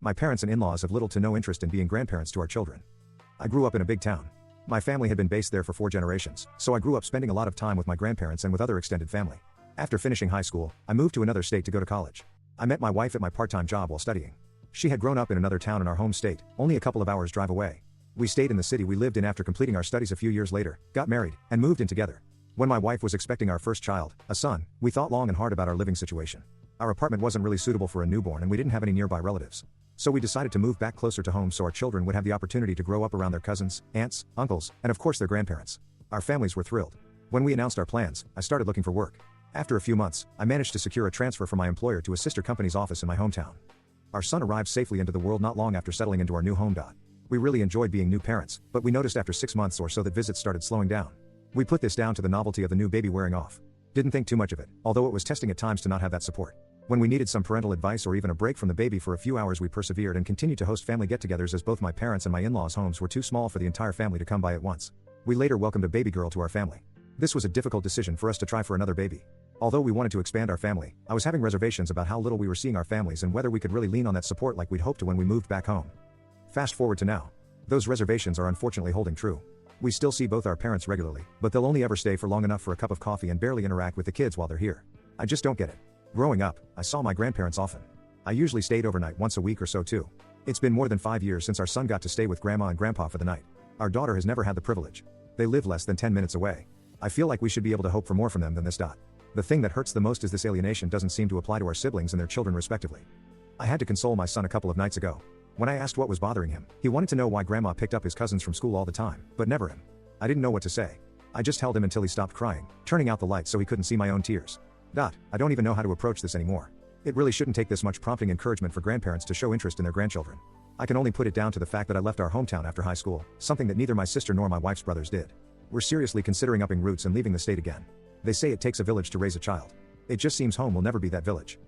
My parents and in-laws have little to no interest in being grandparents to our children. I grew up in a big town. My family had been based there for 4 generations, so I grew up spending a lot of time with my grandparents and with other extended family. After finishing high school, I moved to another state to go to college. I met my wife at my part-time job while studying. She had grown up in another town in our home state, only a couple of hours drive away. We stayed in the city we lived in after completing our studies a few years later, got married, and moved in together. When my wife was expecting our first child, a son, we thought long and hard about our living situation. Our apartment wasn't really suitable for a newborn and we didn't have any nearby relatives. So we decided to move back closer to home so our children would have the opportunity to grow up around their cousins, aunts, uncles, and of course their grandparents. Our families were thrilled. When we announced our plans, I started looking for work. After a few months, I managed to secure a transfer from my employer to a sister company's office in my hometown. Our son arrived safely into the world not long after settling into our new home. We really enjoyed being new parents, but we noticed after 6 months or so that visits started slowing down. We put this down to the novelty of the new baby wearing off. Didn't think too much of it, although it was testing at times to not have that support. When we needed some parental advice or even a break from the baby for a few hours, we persevered and continued to host family get-togethers as both my parents and my in-laws' homes were too small for the entire family to come by at once. We later welcomed a baby girl to our family. This was a difficult decision for us to try for another baby. Although we wanted to expand our family, I was having reservations about how little we were seeing our families and whether we could really lean on that support like we'd hoped to when we moved back home. Fast forward to now. Those reservations are unfortunately holding true. We still see both our parents regularly, but they'll only ever stay for long enough for a cup of coffee and barely interact with the kids while they're here. I just don't get it. Growing up, I saw my grandparents often. I usually stayed overnight once a week or so too. It's been more than 5 years since our son got to stay with grandma and grandpa for the night. Our daughter has never had the privilege. They live less than 10 minutes away. I feel like we should be able to hope for more from them than this. The thing that hurts the most is this alienation doesn't seem to apply to our siblings and their children respectively. I had to console my son a couple of nights ago. When I asked what was bothering him, he wanted to know why grandma picked up his cousins from school all the time, but never him. I didn't know what to say. I just held him until he stopped crying, turning out the light so he couldn't see my own tears. I don't even know how to approach this anymore. It really shouldn't take this much prompting encouragement for grandparents to show interest in their grandchildren. I can only put it down to the fact that I left our hometown after high school, something that neither my sister nor my wife's brothers did. We're seriously considering upping roots and leaving the state again. They say it takes a village to raise a child. It just seems home will never be that village.